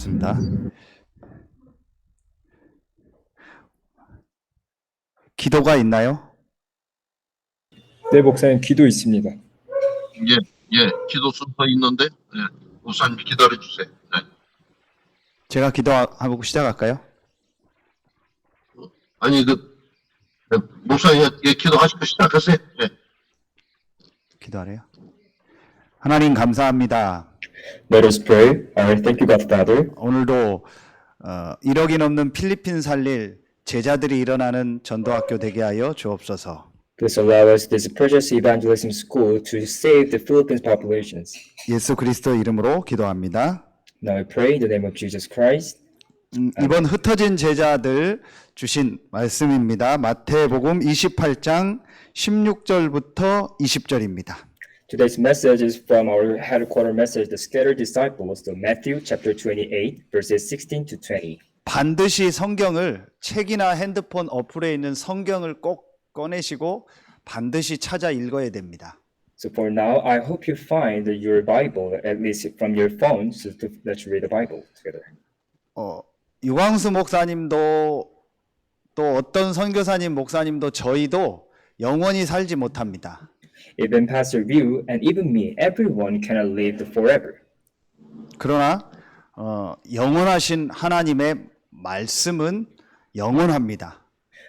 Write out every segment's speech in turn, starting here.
있습니다. 기도가 있나요? 네, 목사님 기도 있습니다. 기도 순서 있는데, 목사님 기다려 주세요. 제가 기도하고 시작할까요? 아니, 목사님, 기도하시고 시작하세요. 기도하래요. 하나님 감사합니다. Let us pray. Thank you, God Father. 오늘도 1억이 넘는 필리핀 살릴 제자들이 일어나는 전도학교 되게 하여 주옵소서. Please allow us this precious evangelism school to save the Philippines populations. 예수 그리스도 이름으로 기도합니다. Now I pray in the name of Jesus Christ. 이번 흩어진 제자들 주신 말씀입니다. 마태복음 28장 16절부터 20절입니다. Today's message is from our headquarter message, The Scattered Disciples, so Matthew chapter 28, verses 16 to 20. 반드시 성경을 책이나 핸드폰 어플에 있는 성경을 꼭 꺼내시고 반드시 찾아 읽어야 됩니다. So for now, I hope you find your Bible, at least from your phone, so let's read the Bible together. 유광수 목사님도 또 어떤 선교사님 목사님도 저희도 영원히 살지 못합니다. Even Pastor View and even me, everyone cannot live forever. 그러나 영원하신 하나님의 말씀은 영원합니다.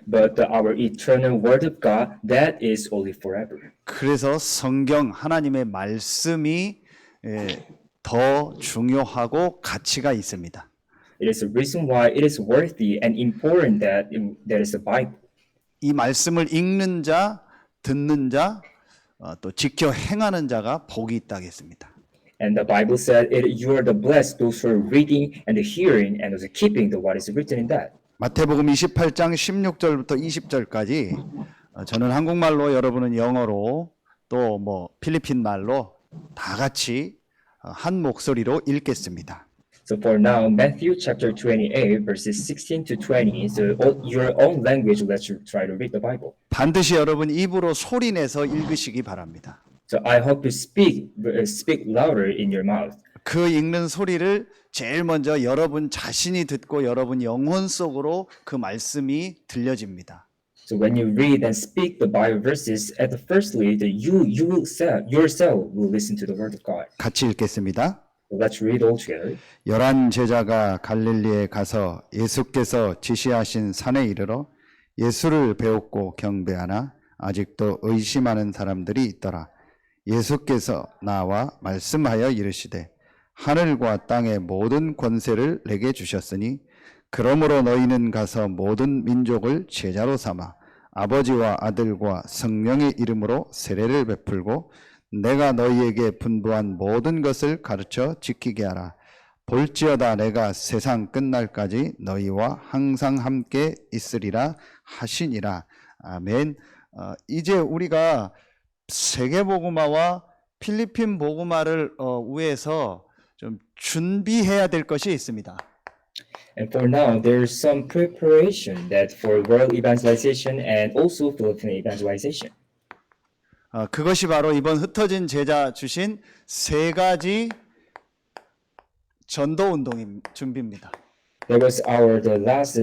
But our eternal word of God, that is only forever. 그래서 성경 하나님의 말씀이 더 중요하고 가치가 있습니다. It is the reason why it is worthy and important that there is a Bible. 이 말씀을 읽는 자, 듣는 자, 또 지켜 행하는 자가 복이 있다고 했습니다. And the Bible said, "You are the blessed, those who are reading and the hearing and also keeping the what is written in that." 마태복음 28장 16절부터 20절까지 저는 한국말로 여러분은 영어로 또 뭐 필리핀 말로 다 같이 한 목소리로 읽겠습니다. So for now, Matthew chapter 28, verses 16 to 20. So your own language, let's try to read the Bible. 반드시 여러분 입으로 소리 내서 읽으시기 바랍니다. So I hope you speak louder in your mouth. 그 읽는 so리를 제일 먼저 여러분 자신이 듣고 여러분 영혼 속으로 그 말씀이 들려집니다. So when you read and speak the Bible verses, at the firstly, you yourself will listen to the word of God. 같이 읽겠습니다. So let's read all together. 11 제자가 갈릴리에 가서 예수께서 지시하신 산에 이르러 예수를 배웠고 경배하나 아직도 의심하는 사람들이 있더라. 예수께서 나와 말씀하여 이르시되 하늘과 땅의 모든 권세를 내게 주셨으니 그러므로 너희는 가서 모든 민족을 제자로 삼아 아버지와 아들과 성령의 이름으로 세례를 베풀고 내가 너희에게 분부한 모든 것을 가르쳐 지키게 하라. 볼지어다 내가 세상 끝날까지 너희와 항상 함께 있으리라 하시니라. 아멘. 이제 우리가 세계복음화와 필리핀 복음화를 위해서 좀 준비해야 될 것이 있습니다. And for now, there's some preparation that for world evangelization and also Philippine evangelization. 그것이 바로 이번 흩어진 제자 주신 세 가지 전도 운동 준비입니다. That was the last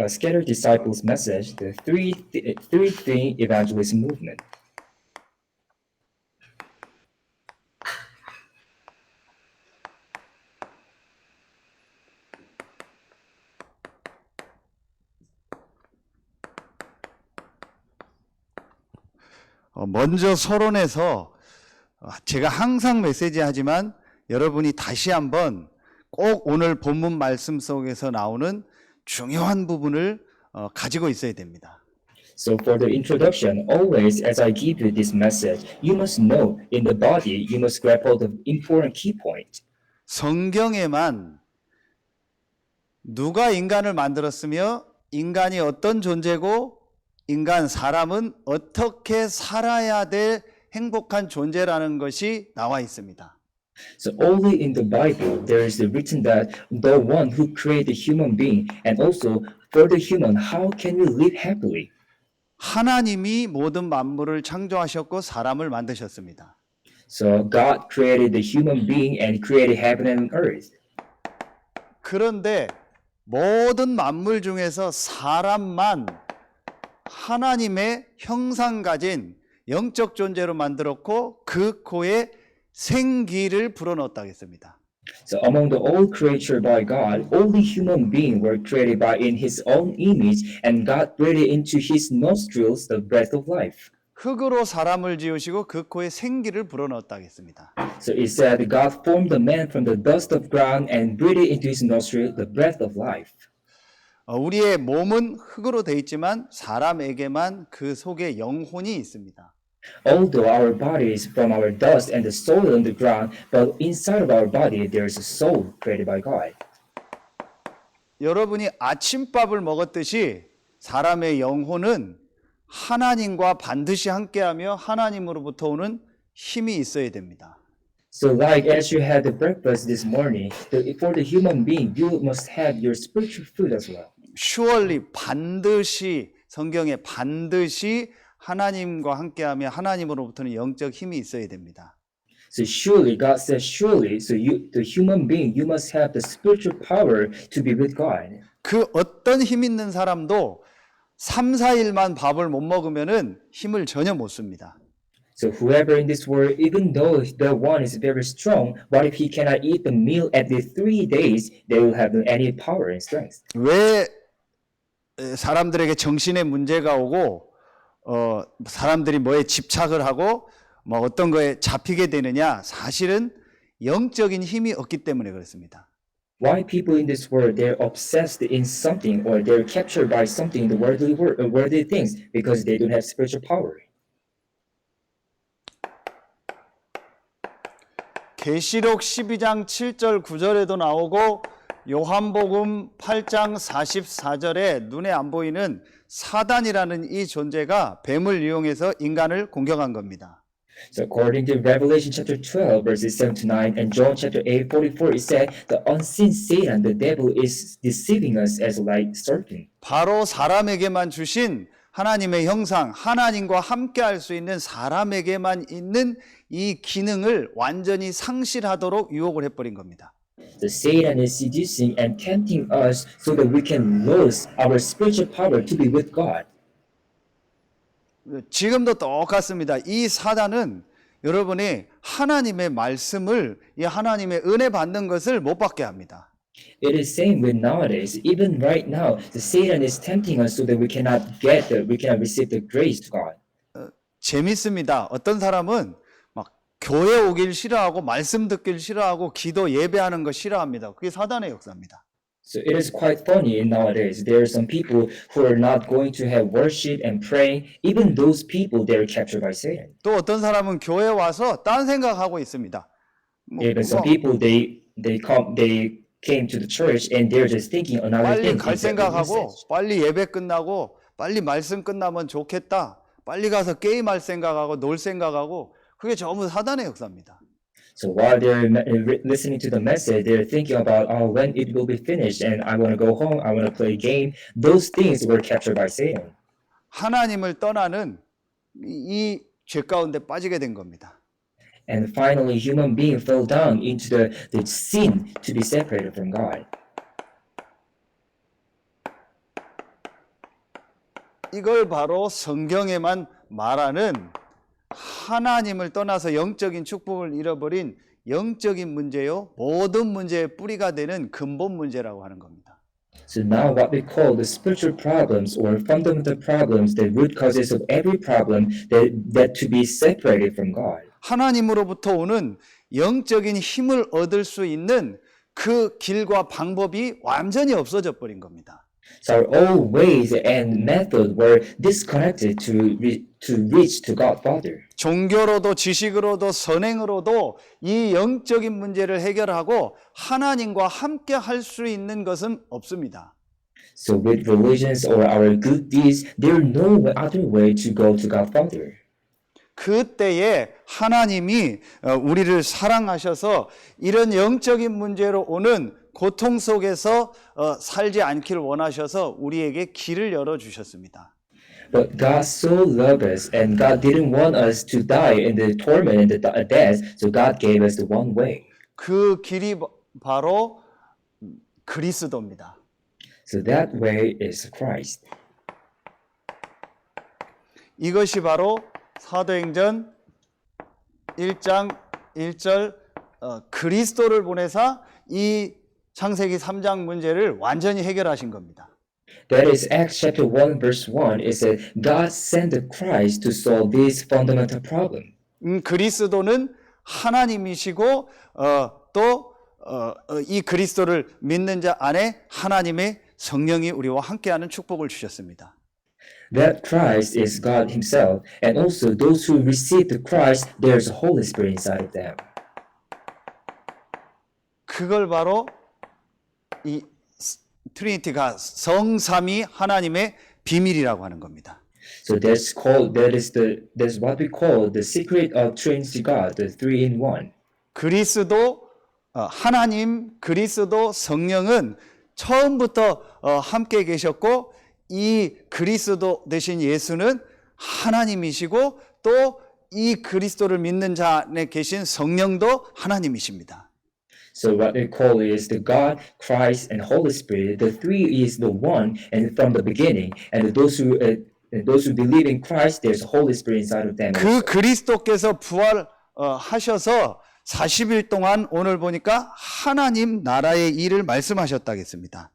scattered disciples message, the three thing evangelism movement. 먼저 서론에서 제가 항상 메시지 하지만 여러분이 다시 한번 꼭 오늘 본문 말씀 속에서 나오는 중요한 부분을 가지고 있어야 됩니다. So for the introduction, always as I give you this message, you must know in the body, you must grab all the important key points. 성경에만 누가 인간을 만들었으며 인간이 어떤 존재고 인간 사람은 어떻게 살아야 될 행복한 존재라는 것이 나와 있습니다. So only in the Bible there is written that the one who created the human being and also for the human, how can we live happily? 하나님이 모든 만물을 창조하셨고 사람을 만드셨습니다. So God created the human being and created heaven and earth. 그런데 모든 만물 중에서 사람만 하나님의 형상 가진 영적 존재로 만들었고 그 코에 생기를 불어넣었다 했습니다. So among the all creature by God, only human beings were created by in His own image, and God breathed into His nostrils the breath of life. 흙으로 사람을 지으시고 그 코에 생기를 불어넣었다 했습니다. So it said God formed the man from the dust of ground and breathed into his nostril the breath of life. 우리의 몸은 흙으로 되어 있지만 사람에게만 그 속에 영혼이 있습니다. Although our body is from our dust and the soil on the ground, but inside of our body there is a soul created by God. 여러분이 아침밥을 먹었듯이 사람의 영혼은 하나님과 반드시 함께하며 하나님으로부터 오는 힘이 있어야 됩니다. So like as you had the breakfast this morning, for the human being, you must have your spiritual food as well. surely 반드시 성경에 반드시 하나님과 함께하며 하나님으로부터는 영적 힘이 있어야 됩니다. So surely, God says surely, so you, the human being, you must have the spiritual power to be with God. 그 어떤 힘 있는 사람도 3, 4일만 밥을 못 먹으면은 힘을 전혀 못 씁니다. So whoever in this world, even though the one is very strong, but if he cannot eat the meal at the 3 days, they will have any power and strength. 왜 사람들에게 정신의 문제가 오고 사람들이 뭐에 집착을 하고 뭐 어떤 거에 잡히게 되느냐? 사실은 영적인 힘이 없기 때문에 그렇습니다. Why people in this world, they're obsessed in something or they're captured by something in the worldly things because they don't have spiritual power. 계시록 12장 7절 9절에도 나오고 요한복음 8장 44절에 눈에 안 보이는 사단이라는 이 존재가 뱀을 이용해서 인간을 공격한 겁니다. So according to Revelation chapter 12, verses 7 to 9, and John chapter 8, 44, it said, the unseen Satan, the devil, is deceiving us as like serpent. 바로 사람에게만 주신 하나님의 형상, 하나님과 함께 할 수 있는 사람에게만 있는 이 기능을 완전히 상실하도록 유혹을 해버린 겁니다. The Satan is seducing and tempting us so that we can lose our spiritual power to be with God. 지금도 똑같습니다. 이 사단은 여러분이 하나님의 말씀을, 이 하나님의 은혜 받는 것을 못 받게 합니다. It is same with nowadays. Even right now, the Satan is tempting us so that we cannot receive the grace to God. 재밌습니다. 어떤 사람은 막 교회 오길 싫어하고 말씀 듣길 싫어하고 기도 예배하는 거 싫어합니다. 그게 사단의 역사입니다. So it is quite funny nowadays. There are some people who are not going to have worship and praying. Even those people, they are captured by Satan. 또 어떤 사람은 교회 와서 딴 생각하고 있습니다. Even some people, they came to the church and they're just thinking another 빨리 thing. 갈 instead of the 생각하고 message. 빨리 예배 끝나고 빨리 말씀 끝나면 좋겠다. 빨리 가서 게임할 생각하고 놀 생각하고 그게 전부 사단의 역사입니다. So while they're listening to the message, they're thinking about, oh, when it will be finished and I want to go home, I want to play a game. Those things were captured by Satan. 하나님을 떠나는 이 죄 가운데 빠지게 된 겁니다. And finally, human being fell down into the sin to be separated from God. 이걸 바로 성경에만 말하는 하나님을 떠나서 영적인 축복을 잃어버린 영적인 문제요, 모든 문제의 뿌리가 되는 근본 문제라고 하는 겁니다. So now what we call the spiritual problems or fundamental problems, the root causes of every problem that to be separated from God. 하나님으로부터 오는 영적인 힘을 얻을 수 있는 그 길과 방법이 완전히 없어져 버린 겁니다. So all ways and method were disconnected to reach to God Father. 종교로도 지식으로도 선행으로도 이 영적인 문제를 해결하고 하나님과 함께 할 수 있는 것은 없습니다. So with religions or our good deeds, there is no other way to go to God Father. 그때에 하나님이 우리를 사랑하셔서 이런 영적인 문제로 오는 고통 속에서 살지 않기를 원하셔서 우리에게 길을 열어주셨습니다. But God so loved us, and God didn't want us to die in the torment and the death, so God gave us the one way. 그 길이 바로 그리스도입니다. So that way is Christ. 이것이 바로 사도행전 1장 1절 그리스도를 보내사 이 창세기 3장 문제를 완전히 해결하신 겁니다. That is Acts chapter 1 verse 1. It said God sent the Christ to solve this fundamental problem. 그리스도는 하나님이시고 또 이 그리스도를 믿는 자 안에 하나님의 성령이 우리와 함께하는 축복을 주셨습니다. That Christ is God himself, and also those who receive the Christ, there's a Holy Spirit inside of them. 그걸 바로 이 트리니티가 성삼위 하나님의 비밀이라고 하는 겁니다. So that's what we call the secret of Trinity God, the three in one. 그리스도 하나님 그리스도 성령은 처음부터 함께 계셨고 이 그리스도 되신 예수는 하나님이시고 또 이 그리스도를 믿는 자 안에 계신 성령도 하나님이십니다. So what we call is the God, Christ, and Holy Spirit. The three is the one, and from the beginning. And those who believe in Christ, there's a Holy Spirit inside of them. 그 그리스도께서 부활하셔서 40일 동안 오늘 보니까 하나님 나라의 일을 말씀하셨다겠습니다.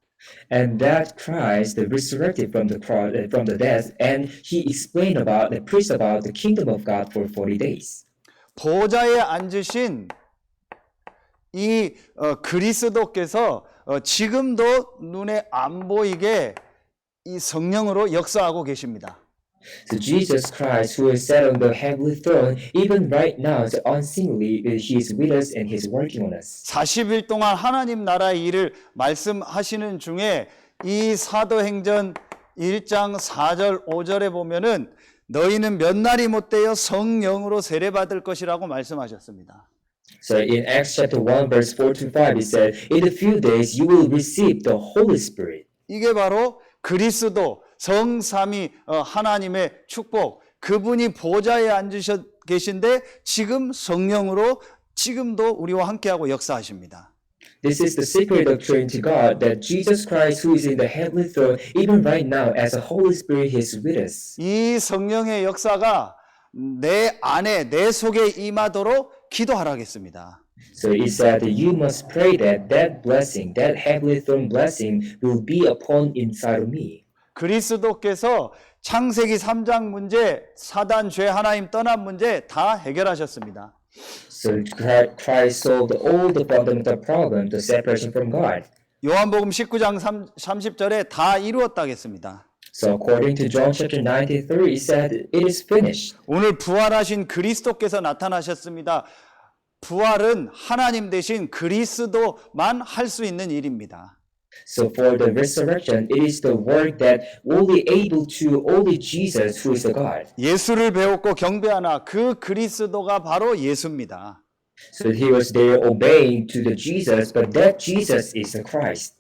And that Christ, the resurrected from the cross, from the death, and he explained about, preached about the kingdom of God for 40 days. 보좌에 앉으신 이 그리스도께서 지금도 눈에 안 보이게 이 성령으로 역사하고 계십니다. So Jesus Christ, who is sat on the heavenly throne, even right now, so unseenly, he is with us and he's working on us. 40일 동안 하나님 나라의 일을 말씀하시는 중에 이 사도행전 1장 4절 5절에 보면은 너희는 몇 날이 못되어 성령으로 세례받을 것이라고 말씀하셨습니다. So in Acts chapter 1 verse 4 to 5 it said, in a few days you will receive the Holy Spirit. 이게 바로 그리스도 성삼위 하나님의 축복, 그분이 보좌에 앉으셔 계신데 지금 성령으로 지금도 우리와 함께하고 역사하십니다. This is the secret of Trinity God, that Jesus Christ, who is in the heavenly throne, even right now, as a Holy Spirit, He is with us. 이 성령의 역사가 내 안에 내 속에 임하도록 기도하라겠습니다. So it said that you must pray that that blessing, that heavenly throne blessing, will be upon inside of me. 그리스도께서 창세기 3장 문제, 사단 죄 하나님 떠난 문제 다 해결하셨습니다. So Christ solved all the fundamental problem, the separation from God. 요한복음 19장 30절에 다 이루었다겠습니다. So according to John chapter 93, it said, it is finished. 오늘 부활하신 그리스도께서 나타나셨습니다. 부활은 하나님 대신 그리스도만 할 수 있는 일입니다. So for the resurrection, it is the work that only able to only Jesus, who is the God. 예수를 배웠고 경배하나 그 그리스도가 바로 예수입니다. So he was there obeying to the Jesus, but that Jesus is the Christ.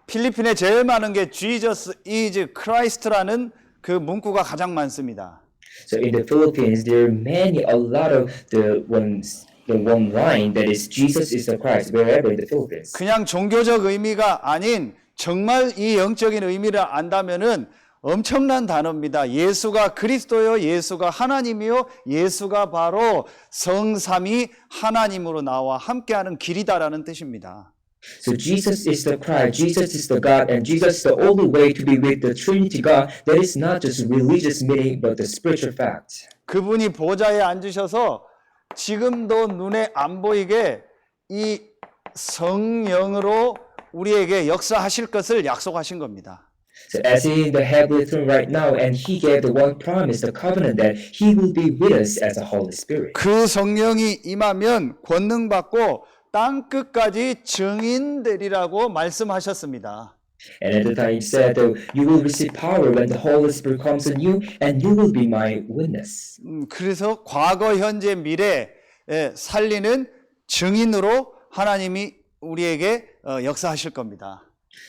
필리핀에 제일 많은 게 Jesus is Christ라는 그 문구가 가장 많습니다. So in the Philippines, there are a lot of the one line that is Jesus is the Christ wherever in the Philippines. 그냥 종교적 의미가 아닌 정말 이 영적인 의미를 안다면은 엄청난 단어입니다. 예수가 그리스도요, 예수가 하나님이요, 예수가 바로 성삼위 하나님으로 나와 함께하는 길이다라는 뜻입니다. So Jesus is the Christ, Jesus is the God, and Jesus is the only way to be with the Trinity God. That is not just religious meaning, but the spiritual fact. 그분이 보좌에 앉으셔서 지금도 눈에 안 보이게 이 성령으로 우리에게 역사하실 것을 약속하신 겁니다. So as he in the heavenly throne right now, and he gave the one promise, the covenant, that he will be with us as a Holy Spirit. 그 성령이 임하면 권능 받고 땅 끝까지 증인되리라고 말씀하셨습니다. And at the time he said that you will receive power when the Holy Spirit comes on you, and you will be my witness. 그래서 과거, 현재, 미래 살리는 증인으로 하나님이 우리에게 역사하실 겁니다.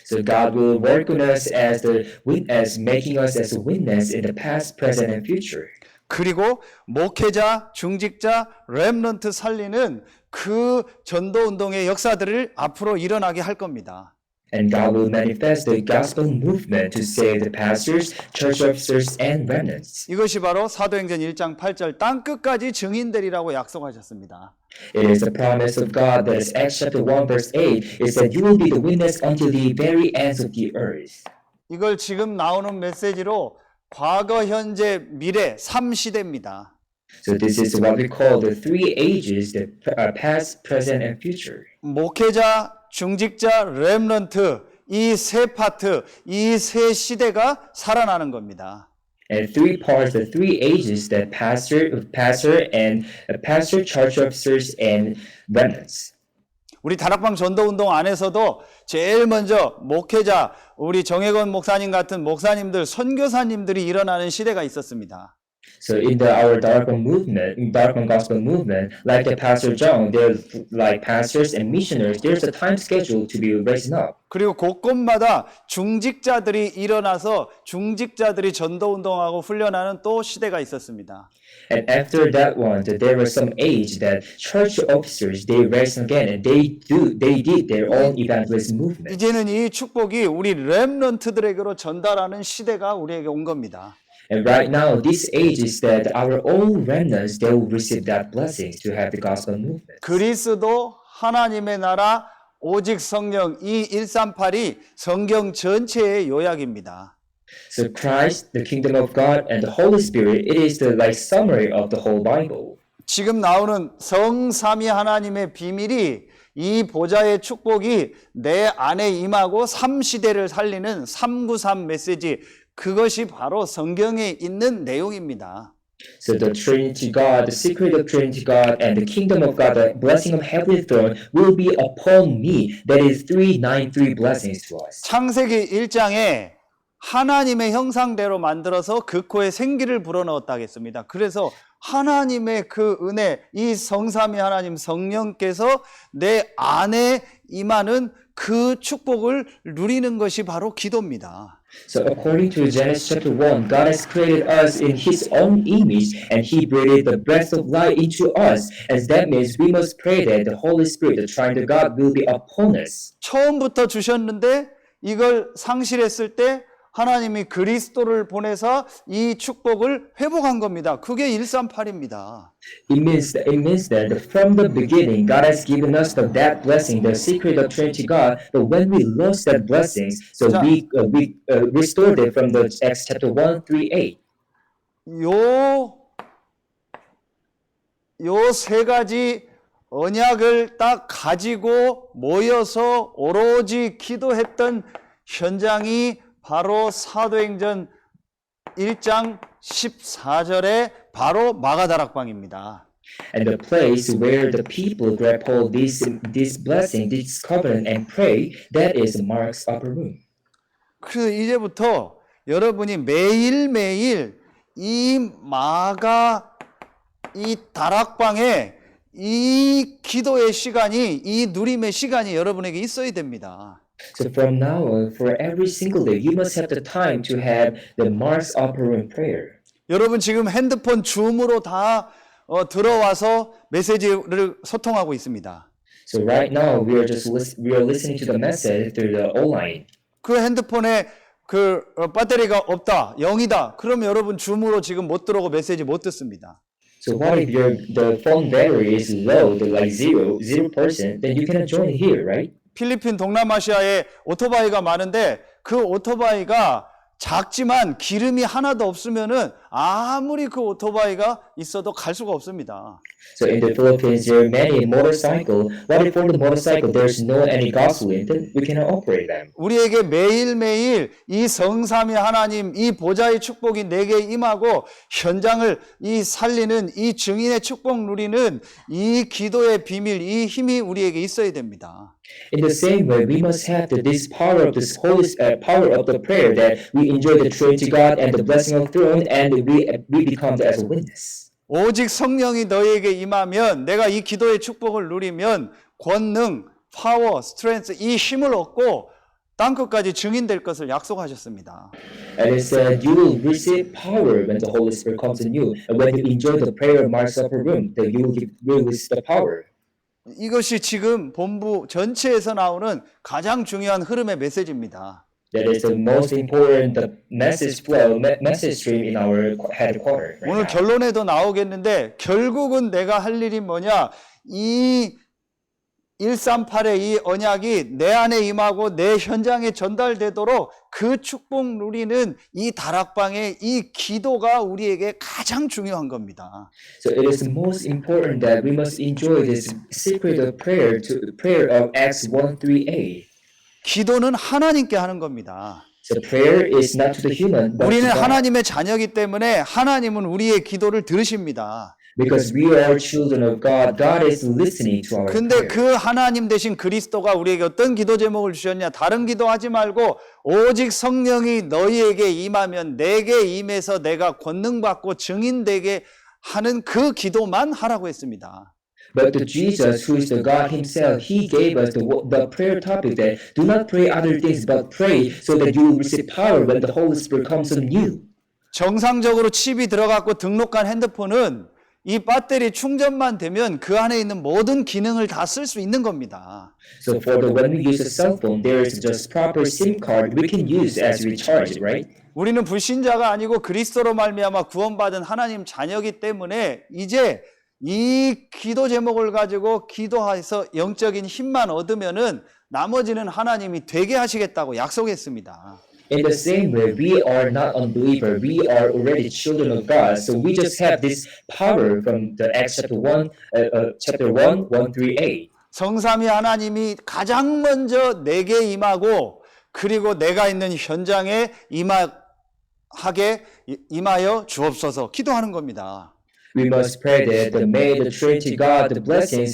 So God will work on us as the witness, making us as a witness in the past, present, and future. 그리고 목회자, 중직자, 렘넌트 살리는 그 전도 운동의 역사들을 앞으로 일어나게 할 겁니다. And God will manifest the gospel movement to save the pastors, church officers, and remnants. 이것이 바로 사도행전 1장 8절 땅 끝까지 증인되리라고 약속하셨습니다. It is the promise of God that is Acts chapter 1 verse 8 is that you will be the witness until the very ends of the earth. 이걸 지금 나오는 메시지로 과거, 현재, 미래 3시대입니다. So this is what we call the three ages, the past, present, and future. 목회자, 중직자, 렘넌트 이 세 파트, 이 세 시대가 살아나는 겁니다. And three parts, the three ages, that pastor, church officers, and remnants. 우리 다락방 전도운동 안에서도 제일 먼저 목회자, 우리 정혜건 목사님 같은 목사님들, 선교사님들이 일어나는 시대가 있었습니다. So in our Darkman movement, Darkman gospel movement, like the Pastor John, they're like pastors and missionaries. There's a time schedule to be raising up. 그리고 곳곳마다 중직자들이 일어나서 중직자들이 전도운동하고 훈련하는 또 시대가 있었습니다. And after that one, there was some age that church officers they raised again, and they did their own evangelism movement. 이제는 이 축복이 우리 렘넌트들에게로 전달하는 시대가 우리에게 온 겁니다. And right now, this age is that our own remnants they will receive that blessing to have the gospel movement. 그리스도 하나님의 나라 오직 성령 이 138이 성경 전체의 요약입니다. So Christ, the kingdom of God, and the Holy Spirit, it is the like summary of the whole Bible. 지금 나오는 성삼위 하나님의 비밀이 이 보좌의 축복이 내 안에 임하고 3시대를 살리는 393 메시지 그것이 바로 성경에 있는 내용입니다. So the Trinity God, the secret of Trinity God, and the kingdom of God, the blessing of heavenly throne will be upon me. That is 393 blessings to us. 창세기 1장에 하나님의 형상대로 만들어서 그 코에 생기를 불어넣었다 하겠습니다. 그래서 하나님의 그 은혜, 이 성삼위 하나님 성령께서 내 안에 임하는 그 축복을 누리는 것이 바로 기도입니다. So according to Genesis chapter 1, God has created us in His own image, and He breathed the breath of life into us. And that means we must pray that the Holy Spirit, the Triune God, will be upon us. 처음부터 주셨는데 이걸 상실했을 때 하나님이 그리스도를 보내서 이 축복을 회복한 겁니다. 그게 138입니다. It means that from the beginning, God has given us that blessing, the secret of Trinity God. But when we lost that blessings, so we restored it from the Acts chapter 1, 3, 8. 요 세 가지 언약을 딱 가지고 모여서 오로지 기도했던 현장이 바로 사도행전 1장 14절에 바로 마가다락방입니다. And the place where the people grab hold this blessing, this covenant, and pray, that is Mark's upper room. 그래서 이제부터 여러분이 매일매일 이 마가 이 다락방에 이 기도의 시간이 이 누림의 시간이 여러분에게 있어야 됩니다. So from now on, for every single day, you must have the time to have the Mark's upper room prayer. 여러분 지금 핸드폰 줌으로 다 들어와서 메시지를 소통하고 있습니다. So right now, we are listening to the message through the online. 그 핸드폰에 그 배터리가 없다, 0이다. 그럼 여러분 줌으로 지금 못 들어오고 메시지 못 듣습니다. So what if the phone battery is low, like 0%, then you cannot join here, right? 필리핀 동남아시아에 오토바이가 많은데 그 오토바이가 작지만 기름이 하나도 없으면은 아무리 그 오토바이가 있어도 갈 수가 없습니다. So in the Philippines, there are many motorcycles. What if for the motorcycle there's no any gasoline? Then we cannot operate them. 우리에게 매일매일 이 성삼위 하나님 이 보좌의 축복이 내게 임하고 현장을 이 살리는 이 증인의 축복 누리는 이 기도의 비밀 이 힘이 우리에게 있어야 됩니다. In the same way, we must have this power of this holy power of the prayer that we enjoy the Trinity God and the blessing of the throne, and we become as a witness. 오직 성령이 너희에게 임하면 내가 이 기도의 축복을 누리면 권능, 파워, 스트렝스 이 힘을 얻고 땅끝까지 증인될 것을 약속하셨습니다. And it said, you will receive power when the Holy Spirit comes in you. And when you enjoy the prayer of Mark's upper room, that you will receive the power. 이것이 지금 본부 전체에서 나오는 가장 중요한 흐름의 메시지입니다. That is the most important the message flow, message stream in our headquarters. Right 오늘 now. 결론에도 나오겠는데 결국은 내가 할 일이 뭐냐? 이 138의 이 언약이 내 안에 임하고 내 현장에 전달되도록 그 축복 누리는 이 다락방의 이 기도가 우리에게 가장 중요한 겁니다. So it is most important that we must enjoy this secret of prayer to prayer of Acts 1:3a. 기도는 하나님께 하는 겁니다. So prayer is not to the human, but to 우리는 God. 하나님의 자녀이기 때문에 하나님은 우리의 기도를 들으십니다. Because we are children of God, God is listening to our 근데 prayer. 그 하나님 대신 그리스도가 우리에게 어떤 기도 제목을 주셨냐? 다른 기도하지 말고 오직 성령이 너희에게 임하면 내게 임해서 내가 권능받고 증인되게 하는 그 기도만 하라고 했습니다. But to Jesus, who is the God Himself, He gave us the prayer topic that do not pray other things, but pray so that you will receive power when the Holy Spirit comes on you. 정상적으로 칩이 들어갔고 등록한 핸드폰은 이 배터리 충전만 되면 그 안에 있는 모든 기능을 다 쓸 수 있는 겁니다. So for the when we use a cell phone, there is just proper SIM card we can use as we charge it, right? 우리는 불신자가 아니고 그리스도로 말미암아 구원받은 하나님 자녀이기 때문에 이제 이 기도 제목을 가지고 기도해서 영적인 힘만 얻으면은 나머지는 하나님이 되게 하시겠다고 약속했습니다. In the same way, we are not unbeliever. We are already children of God. So we just have this power from the Acts chapter 1:3a. 성삼위 하나님이 가장 먼저 내게 임하고 그리고 내가 있는 현장에 임하여 주옵소서 기도하는 겁니다. We must pray that may the Trinity God, the blessings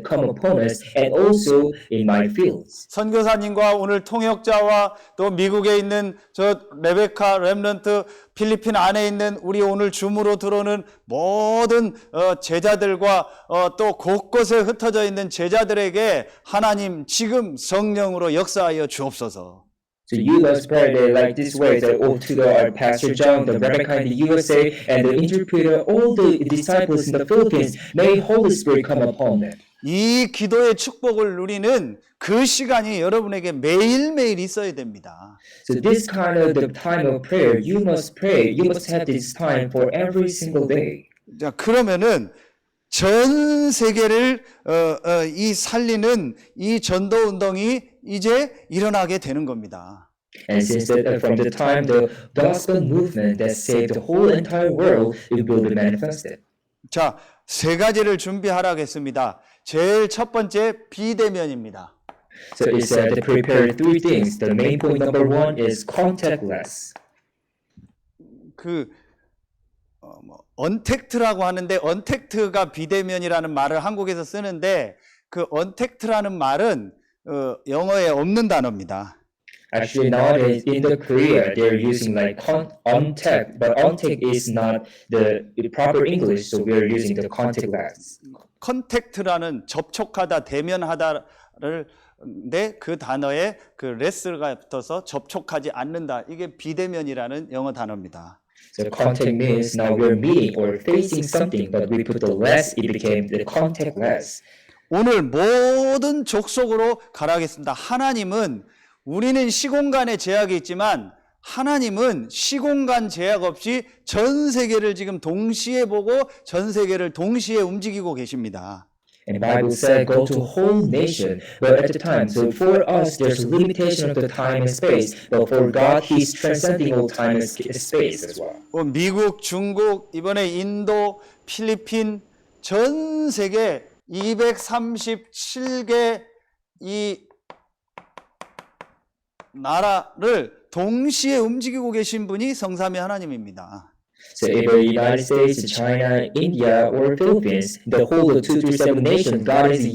come upon us, and also in my fields. 선교사님과 오늘 통역자와 또 미국에 있는 저 레베카 렘넌트 필리핀 안에 있는 우리 오늘 줌으로 들어오는 모든 제자들과 또 곳곳에 흩어져 있는 제자들에게 하나님 지금 성령으로 역사하여 주옵소서. So you must pray that like this way that to our Pastor John, the Rebecca in the USA, and the interpreter, all the disciples in the Philippines, may Holy Spirit come upon them. 이 기도의 축복을 누리는 그 시간이 여러분에게 매일매일 있어야 됩니다. So this kind of the time of prayer, you must pray. You must have this time for every single day. 자, 그러면은 전 세계를 이 살리는 이 전도 운동이 이제 일어나게 되는 겁니다. And since that, from the time the gospel movement that saved the whole entire world, it will be manifested. 자, 세 가지를 준비하라고 했습니다. 제일 첫 번째 비대면입니다. So it said to prepare three things. The main point number one is contactless. 언택트라고 하는데 언택트가 비대면이라는 말을 한국에서 쓰는데 그 언택트라는 말은 영어에 없는 단어입니다. Actually, nowadays in the Korea, they're using like untact, but untact is not the proper English, so we're using the contactless. 컨택트라는 접촉하다, 대면하다를 근데 그 단어에 그 레스가 붙어서 접촉하지 않는다. 이게 비대면이라는 영어 단어입니다. So contact means now we're meeting or facing something, but we put the less, it became the contactless. 오늘 모든 족속으로 가라하겠습니다. 하나님은 우리는 시공간에 제약이 있지만 하나님은 시공간 제약 없이 전 세계를 지금 동시에 보고 전 세계를 동시에 움직이고 계십니다. And the Bible said, go to a whole nation, but at the time, so for us, there's a limitation of the time and space, but for God, He's transcending all time and space as well. 미국, 중국, 이번에 인도, 필리핀, 전 세계 237개 이 나라를 동시에 움직이고 계신 분이 성삼위 하나님입니다. So either United States, China, India, or Philippines, the whole of 237 nations, God is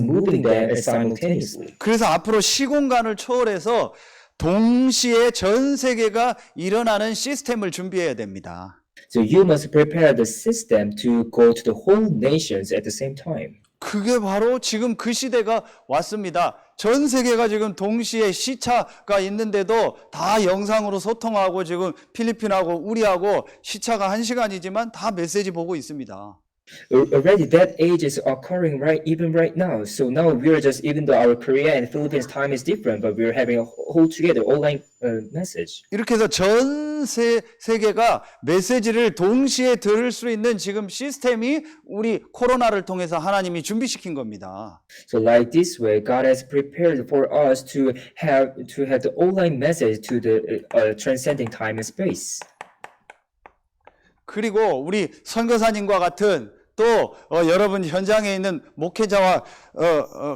moving them simultaneously. 그래서 앞으로 시공간을 초월해서 동시에 전 세계가 일어나는 시스템을 준비해야 됩니다. So you must prepare the system to go to the whole nations at the same time. 그게 바로 지금 그 시대가 왔습니다. 전 세계가 지금 동시에 시차가 있는데도 다 영상으로 소통하고 지금 필리핀하고 우리하고 시차가 1시간이지만 다 메시지 보고 있습니다. Already that age is occurring even right now. So now we are just, even though our Korea and Philippines time is different, but we're having a whole together online message. 이렇게 해서 전 세계가 메시지를 동시에 들을 수 있는 지금 시스템이 우리 코로나를 통해서 하나님이 준비시킨 겁니다. So like this way, God has prepared for us to have the online message to the transcending time and space. 그리고 우리 선교사님과 같은 또 여러분 현장에 있는 목회자와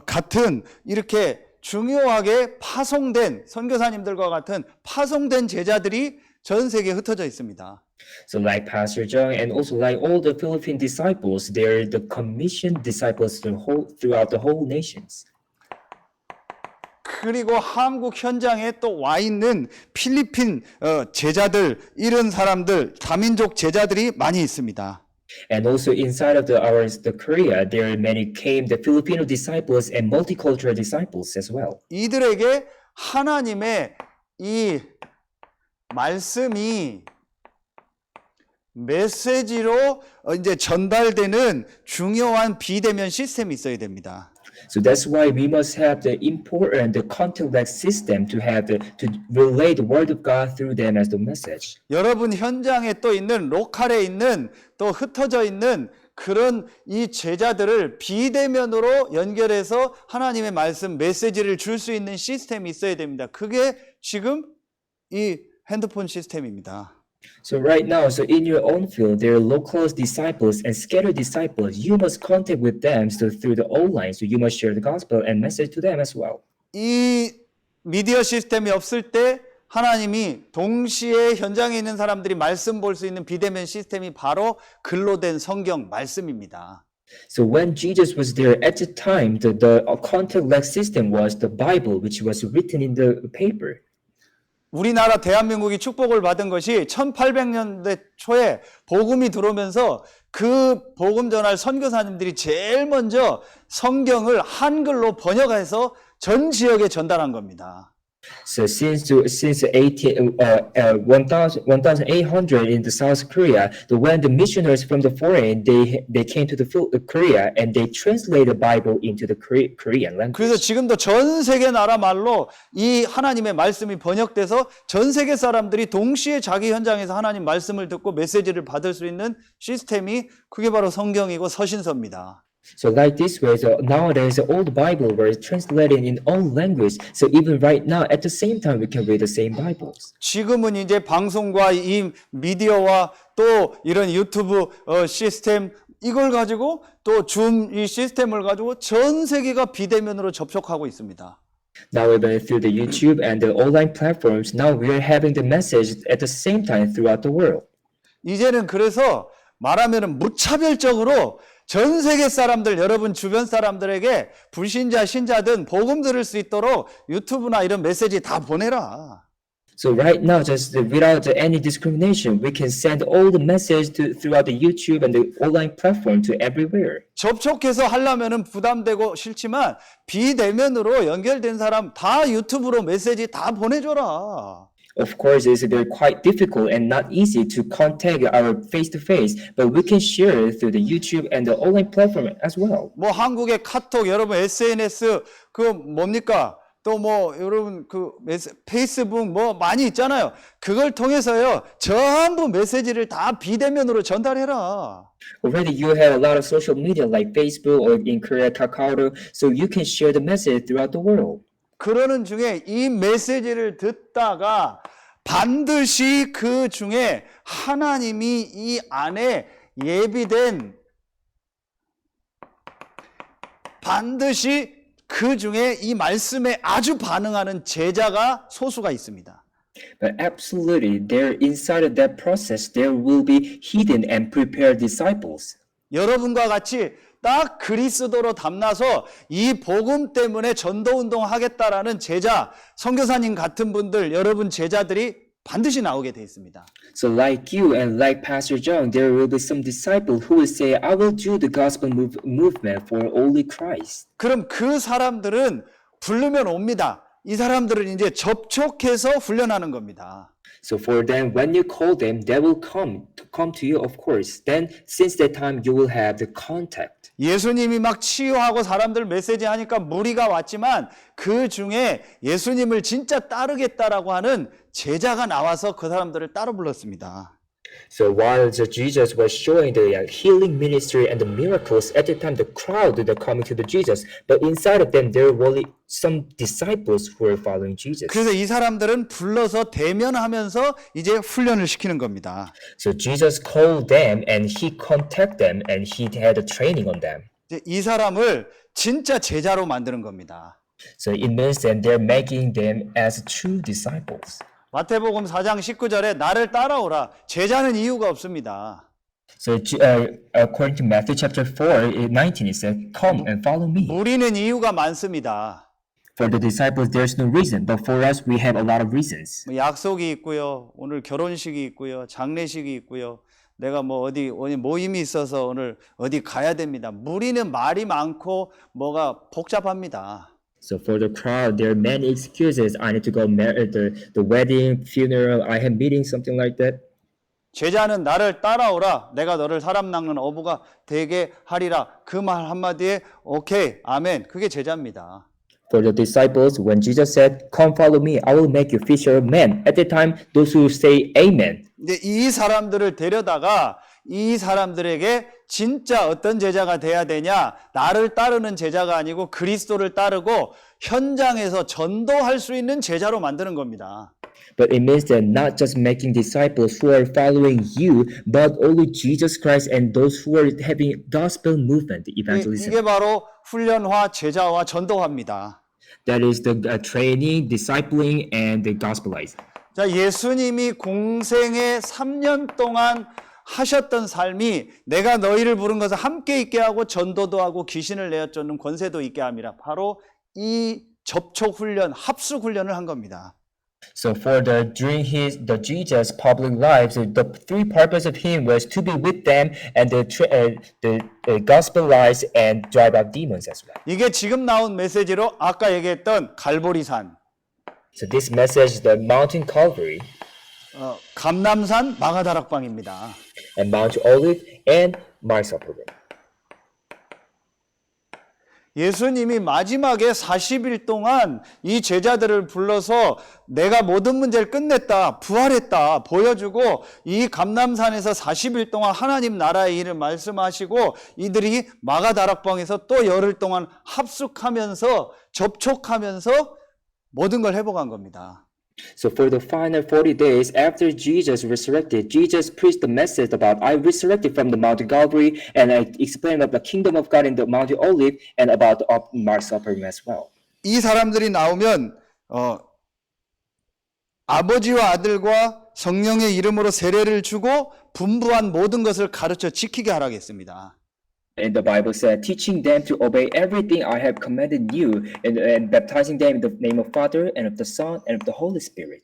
같은 이렇게 중요하게 파송된 선교사님들과 같은 파송된 제자들이 전 세계에 흩어져 있습니다. So like Pastor Jung and also like all the Philippine disciples, they're the commissioned disciples throughout the whole nations. 그리고 한국 현장에 또 와 있는 필리핀 제자들, 이런 사람들, 다민족 제자들이 많이 있습니다. And also inside of the Korea, there many came the Filipino disciples and multicultural disciples as well. 이들에게 하나님의 이 말씀이 메시지로 이제 전달되는 중요한 비대면 시스템이 있어야 됩니다. So that's why we must have the important, the contact system to relay the word of God through them as the message. 여러분 현장에 또 있는 로컬에 있는 또 흩어져 있는 그런 이 제자들을 비대면으로 연결해서 하나님의 말씀 메시지를 줄 수 있는 시스템이 있어야 됩니다. 그게 지금 이 핸드폰 시스템입니다. So right now, so in your own field, there are local disciples and scattered disciples. You must contact with them through the online. So you must share the gospel and message to them as well. 이 미디어 시스템이 없을 때 하나님이 동시에 현장에 있는 사람들이 말씀 볼 수 있는 비대면 시스템이 바로 글로 된 성경 말씀입니다. So when Jesus was there at the time, the contact system was the Bible, which was written in the paper. 우리나라 대한민국이 축복을 받은 것이 1800년대 초에 복음이 들어오면서 그 복음 전할 선교사님들이 제일 먼저 성경을 한글로 번역해서 전 지역에 전달한 겁니다. So since 1800 in the South Korea, when the missionaries from the foreign they came to the Korea and they translated the Bible into the Korean language. 그래서 지금도 전 세계 나라 말로 이 하나님의 말씀이 번역돼서 전 세계 사람들이 동시에 자기 현장에서 하나님 말씀을 듣고 메시지를 받을 수 있는 시스템이 그게 바로 성경이고 서신서입니다. So like this way, so nowadays the old Bible was translated in all language. So even right now, at the same time, we can read the same Bibles. 지금은 이제 방송과 이 미디어와 또 이런 유튜브 시스템 이걸 가지고 또 줌 이 시스템을 가지고 전 세계가 비대면으로 접촉하고 있습니다. Now even through the YouTube and the online platforms, now we are having the message at the same time throughout the world. 이제는 그래서 말하면은 무차별적으로 전 세계 사람들, 여러분 주변 사람들에게 불신자, 신자든 복음 들을 수 있도록 유튜브나 이런 메시지 다 보내라. So right now, just without any discrimination, we can send all the message throughout the YouTube and the online platform to everywhere. 접촉해서 하려면은 부담되고 싫지만 비대면으로 연결된 사람 다 유튜브로 메시지 다 보내줘라. Of course, it's very quite difficult and not easy to contact our face-to-face, but we can share it through the YouTube and the online platform as well. 뭐 한국의 카톡, 여러분 SNS 그 뭡니까? 또 뭐 여러분 그 페이스북 뭐 많이 있잖아요. 그걸 통해서요 전부 메시지를 다 비대면으로 전달해라. Already you have a lot of social media like Facebook or in Korea, Kakao, so you can share the message throughout the world. 그러는 중에 이 메시지를 듣다가 반드시 그 중에 하나님이 이 안에 예비된 반드시 그 중에 이 말씀에 아주 반응하는 제자가 소수가 있습니다. But absolutely, there inside of that process, there will be hidden and prepared disciples. 여러분과 같이 딱 그리스도로 담나서 이 복음 때문에 전도운동 하겠다라는 제자, 선교사님 같은 분들, 여러분 제자들이 반드시 나오게 돼 있습니다. So like you and like Pastor John, there will be some disciple who will say, I will do the gospel movement for only Christ. 그럼 그 사람들은 부르면 옵니다. 이 사람들을 이제 접촉해서 훈련하는 겁니다. So for them, when you call them, they will come to you, of course. Then, since that time, you will have the contact. 예수님이 막 치유하고 사람들 메시지 하니까 무리가 왔지만 그 중에 예수님을 진짜 따르겠다라고 하는 제자가 나와서 그 사람들을 따로 불렀습니다. So while Jesus was showing the healing ministry and the miracles, at the time the crowd were coming to the Jesus, but inside of them there were some disciples who were following Jesus. 그래서 이 사람들은 불러서 대면하면서 이제 훈련을 시키는 겁니다. So Jesus called them and he contacted them and he had a training on them. 이제 이 사람을 진짜 제자로 만드는 겁니다. So it means that they're making them as true disciples. 마태복음 4장 19절에 나를 따라오라. 제자는 이유가 없습니다. So according to Matthew chapter 4, 19, it says, "Come and follow me." 우리는 이유가 많습니다. For the disciples, there's no reason, but for us, we have a lot of reasons. 뭐 약속이 있고요. 오늘 결혼식이 있고요. 장례식이 있고요. 내가 뭐 어디 모임이 있어서 오늘 어디 가야 됩니다. 무리는 말이 많고 뭐가 복잡합니다. So for the crowd, there are many excuses. I need to go the wedding, funeral, I have meetings, something like that. 제자는 나를 따라오라. 내가 너를 사람 낚는 어부가 되게 하리라. 그 말 한마디에 오케이, 아멘. 그게 제자입니다. For the disciples, when Jesus said, "Come follow me, I will make you fisher of men." At the time, those who say amen. 근데 이 사람들을 데려다가 이 사람들에게 진짜 어떤 제자가 돼야 되냐? 나를 따르는 제자가 아니고 그리스도를 따르고 현장에서 전도할 수 있는 제자로 만드는 겁니다. But it means that not just making disciples who are following you, but only Jesus Christ and those who are having gospel movement, evangelism. 이게 바로 훈련화, 제자화, 전도화입니다. That is the training, discipling, and the gospelizing. 자, 예수님이 공생에 3년 동안 하셨던 삶이 내가 너희를 부른 것을 함께 있게 하고 전도도 하고 귀신을 내어쫓는 권세도 있게 함이라. 바로 이 접촉 훈련, 합숙 훈련을 한 겁니다. So for during the Jesus public lives, the three purpose of him was to be with them and the gospelize and drive out demons as well. 이게 지금 나온 메시지로 아까 얘기했던 갈보리산, So this message, the Mountain Calvary, 감람산, 마가다락방입니다. and Mount Olive and Mars Upper Room. 예수님이 마지막에 40일 동안 이 제자들을 불러서 내가 모든 문제를 끝냈다, 부활했다 보여주고 이 감람산에서 40일 동안 하나님 나라의 일을 말씀하시고 이들이 마가다락방에서 또 열흘 동안 합숙하면서 접촉하면서 모든 걸 회복한 겁니다. So for the final 40 days after Jesus resurrected, Jesus preached the message about I resurrected from the Mount Calvary, and I explained about the kingdom of God in the Mount Olive and about the Mars Upper Room as well. 이 사람들이 나오면 아버지와 아들과 성령의 이름으로 세례를 주고 분부한 모든 것을 가르쳐 지키게 하라겠습니다. And the Bible said, teaching them to obey everything I have commanded you, and baptizing them in the name of Father and of the Son and of the Holy Spirit.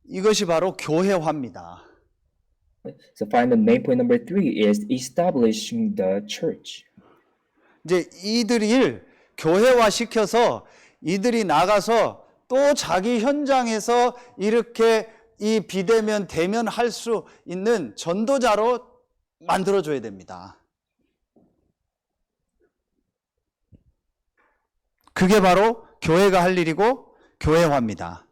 이것이 바로 교회화입니다. So final main point number 3 is establishing the church. 이제 이들을 교회화 시켜서 이들이 나가서 또 자기 현장에서 이렇게 이 비대면 대면할 수 있는 전도자로 만들어줘야 됩니다. 그게 바로 교회가 할 일이고 교회화입니다.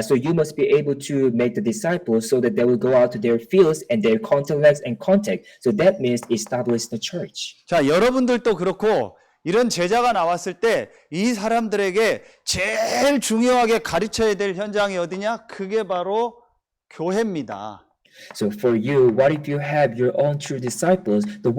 So you must be able to make the disciples so that they will go out to their fields and their contacts and contact. So that means establish the church. 자, 여러분들도 그렇고 이런 제자가 나왔을 때 이 사람들에게 제일 중요하게 가르쳐야 될 현장이 어디냐? 그게 바로 교회입니다. So for you, what if you have your own true disciples? The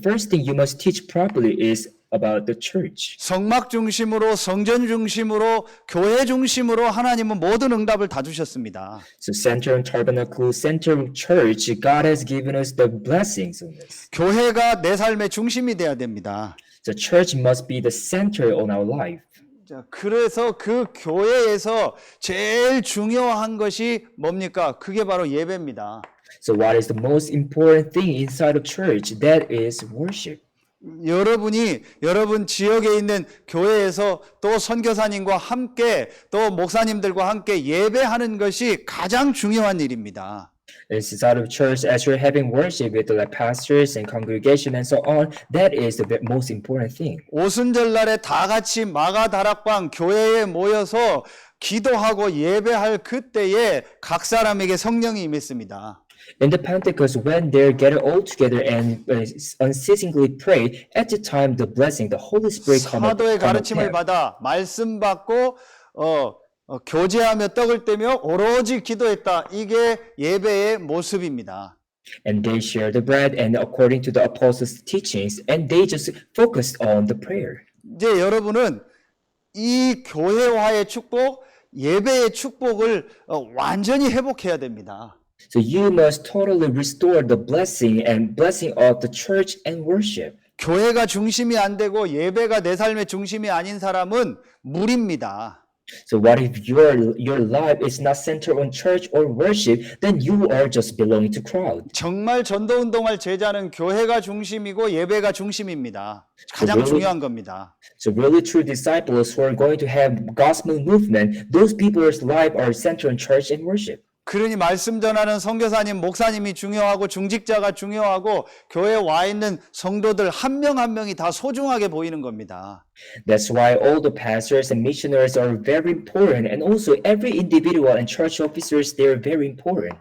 first thing you must teach properly is about the church. 성막 중심으로, 성전 중심으로, 교회 중심으로 하나님은 모든 응답을 다 주셨습니다. So center and tabernacle, center church, God has given us the blessings on this. 교회가 내 삶의 중심이 돼야 됩니다. The church must be the center on our life. 자, 그래서 그 교회에서 제일 중요한 것이 뭡니까? 그게 바로 예배입니다. So what is the most important thing inside of church? That is worship. 여러분이 여러분 지역에 있는 교회에서 또 선교사님과 함께 또 목사님들과 함께 예배하는 것이 가장 중요한 일입니다. It's inside of church as you're having worship with the pastors and congregation and so on. That is the most important thing. 오순절날에 다 같이 마가다락방 교회에 모여서 기도하고 예배할 그때에 각 사람에게 성령이 임했습니다. In the Pentecost, when they're gathered all together and unceasingly pray, at the time the blessing, the Holy Spirit come 사도의 upon 가르침을 them. 받아 말씀 받고 교제하며 떡을 떼며 오로지 기도했다. 이게 예배의 모습입니다. And they share the bread and according to the apostles' teachings, and they just focused on the prayer. 이제 여러분은 이 교회화의 축복, 예배의 축복을 완전히 회복해야 됩니다. So you must totally restore the blessing of the church and worship. 교회가 중심이 안 되고 예배가 내 삶의 중심이 아닌 사람은 무리입니다. So what if your life is not centered on church or worship? Then you are just belonging to crowd. 정말 전도 운동할 제자는 교회가 중심이고 예배가 중심입니다. 가장 really- 중요한 겁니다. So really true disciples who are going to have gospel movement, those people's life are centered on church and worship. 그러니 말씀 전하는 선교사님, 목사님이 중요하고 중직자가 중요하고 교회에 와 있는 성도들 한 명 한 명이 다 소중하게 보이는 겁니다. That's why all the pastors and missionaries are very important, and also every individual and church officers, they are very important.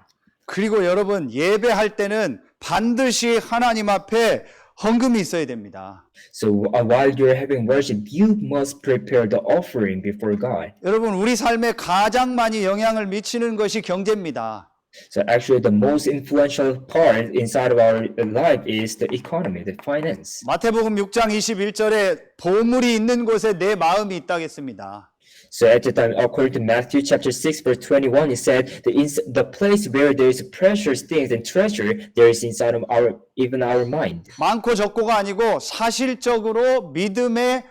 그리고 여러분 예배할 때는 반드시 하나님 앞에 헌금이 있어야 됩니다. So while you're having worship, you must prepare the offering before God. 여러분 우리 삶에 가장 많이 영향을 미치는 것이 경제입니다. So actually, the most influential part inside of our life is the economy, the finance. 마태복음 6장 21절에 보물이 있는 곳에 내 마음이 있다겠습니다. So at the time, according to Matthew chapter 6, verse 21, it said, the place where there is precious things and treasure, there is inside of even our mind. 많고 적고가 아니고 사실적으로 믿음의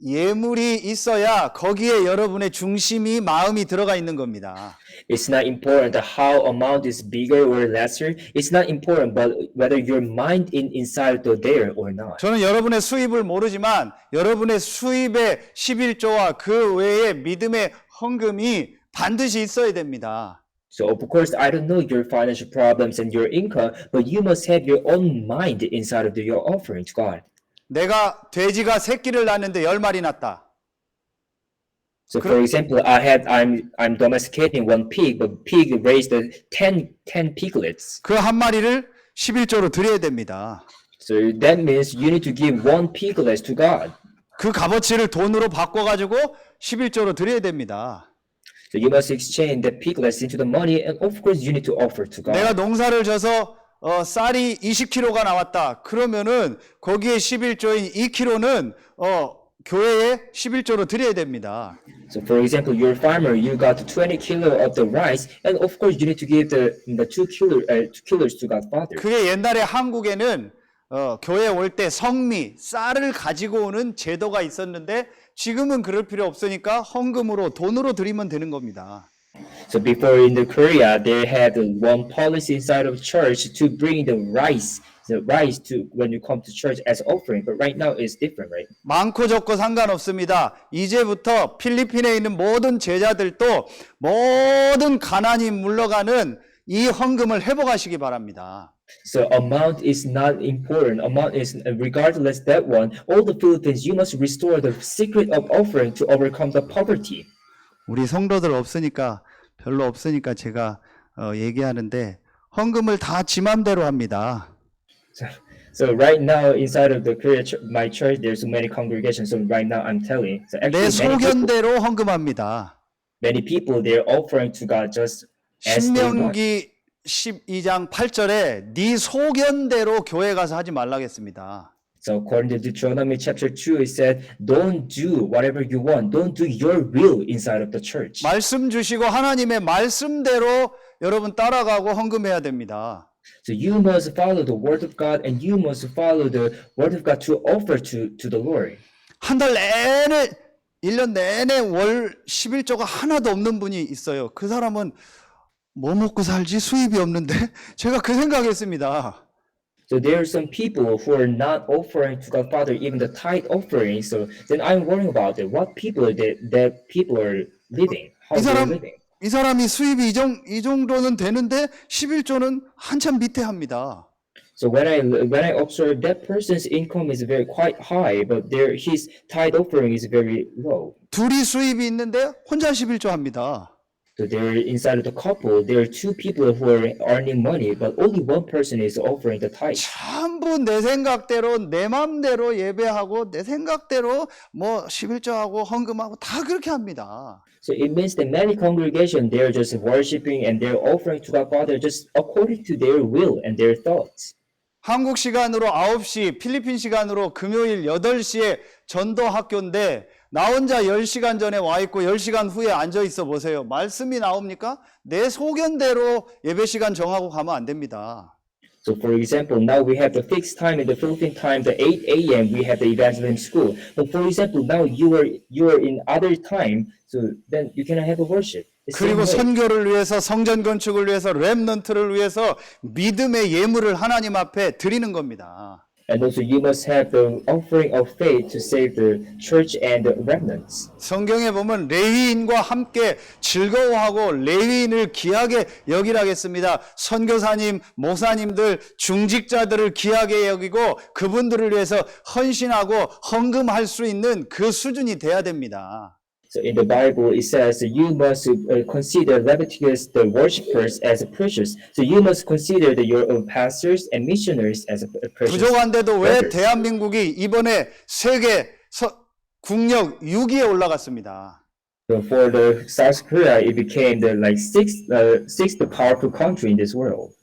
예물이 있어야 거기에 여러분의 중심이 마음이 들어가 있는 겁니다. It's not important how amount is bigger or lesser. It's not important, but whether your mind inside there or not. 저는 여러분의 수입을 모르지만 여러분의 수입의 11조와 그 외에 믿음의 헌금이 반드시 있어야 됩니다. So of course, I don't know your financial problems and your income, but you must have your own mind inside of your offering to God. 내가 돼지가 새끼를 낳는데 10마리 낳았다. So for example, I'm domesticating one pig, but pig raised 10 piglets. 그 한 마리를 11조로 드려야 됩니다. So that means you need to give one piglet to God. 그 값어치를 돈으로 바꿔가지고 11조로 드려야 됩니다. So you must exchange the piglets into the money, and of course you need to offer to 내가 God. 농사를 져서 쌀이 20kg가 나왔다. 그러면은 거기에 11조인 2kg는 교회에 11조로 드려야 됩니다. So for example, you're a farmer, you got 20 kilo of the rice, and of course you need to give the 2 kilos to God Father. 그게 옛날에 한국에는 교회 올 때 성미, 쌀을 가지고 오는 제도가 있었는데 지금은 그럴 필요 없으니까 헌금으로 돈으로 드리면 되는 겁니다. So before in the Korea, they had one policy inside of church to bring the rice to when you come to church as offering. But right now it's different, right? 많고 적고 상관없습니다. 이제부터 필리핀에 있는 모든 제자들도 모든 가난이 물러가는 이 헌금을 회복하시기 바랍니다. So amount is not important. Amount is regardless that one. All the Philippines, you must restore the secret of offering to overcome the poverty. 우리 성도들 별로 없으니까 제가 얘기하는데 헌금을 다 지 맘대로 합니다. So right now inside of the Korea my church, there's so many congregations. So right now I'm telling. So 내 actually 소견대로 헌금합니다. many people they're offering to God just as they want. 신명기 12장 8절에 네 소견대로 교회 가서 하지 말라겠습니다. So according to Deuteronomy chapter 2, it said, don't do whatever you want. Don't do your will inside of the church. 말씀 주시고 하나님의 말씀대로 여러분 따라가고 헌금해야 됩니다. So you must follow the word of God, and you must follow the word of God to offer to the Lord. 한 달 내내 1년 내내 월 11조가 하나도 없는 분이 있어요. 그 사람은 뭐 먹고 살지 수입이 없는데 제가 그 생각했습니다. So there are some people who are not offering to God Father even the tithe offering. So then I'm worrying about it. What people that people are living, how 이 they're 사람 living. 이 사람이 수입이 이 정도는 되는데 11조는 한참 밑에 합니다. So when I observe that person's income is very quite high, but his tithe offering is very low. 둘이 수입이 있는데 혼자 11조 합니다. So there inside of the couple, there are two people who are earning money, but only one person is offering the tithe. 전부 내 생각대로 내 맘대로 예배하고 내 생각대로 뭐 11조하고 헌금하고 다 그렇게 합니다. So it means that many congregations they're just worshiping and they're offering to God Father just according to their will and their thoughts. 한국 시간으로 9시, 필리핀 시간으로 금요일 8시에 전도 학교인데 나 혼자 10시간 전에 와 있고 10시간 후에 앉아 있어 보세요. 말씀이 나옵니까? 내 소견대로 예배 시간 정하고 가면 안 됩니다. So for example, now we have the fixed time in the Philippine time, the 8 a.m. we have the evangelism school. But for example, now you are in other time, so then you cannot have a worship. It's same 그리고 way. 선교를 위해서 성전 건축을 위해서 렘넌트를 위해서 믿음의 예물을 하나님 앞에 드리는 겁니다. And also you must have the offering of faith to save the church and the remnants. 성경에 보면 레위인과 함께 즐거워하고 레위인을 귀하게 여기라겠습니다. 선교사님, 목사님들, 중직자들을 귀하게 여기고 그분들을 위해서 헌신하고 헌금할 수 있는 그 수준이 돼야 됩니다. So in the Bible, it says that you must consider Leviticus, the worshippers, as precious. So you must consider your own pastors and missionaries as precious. 부족한데도 왜 brothers. 대한민국이 이번에 세계 국력 6위에 올라갔습니다. So for the South Korea, it became the sixth powerful country in this world.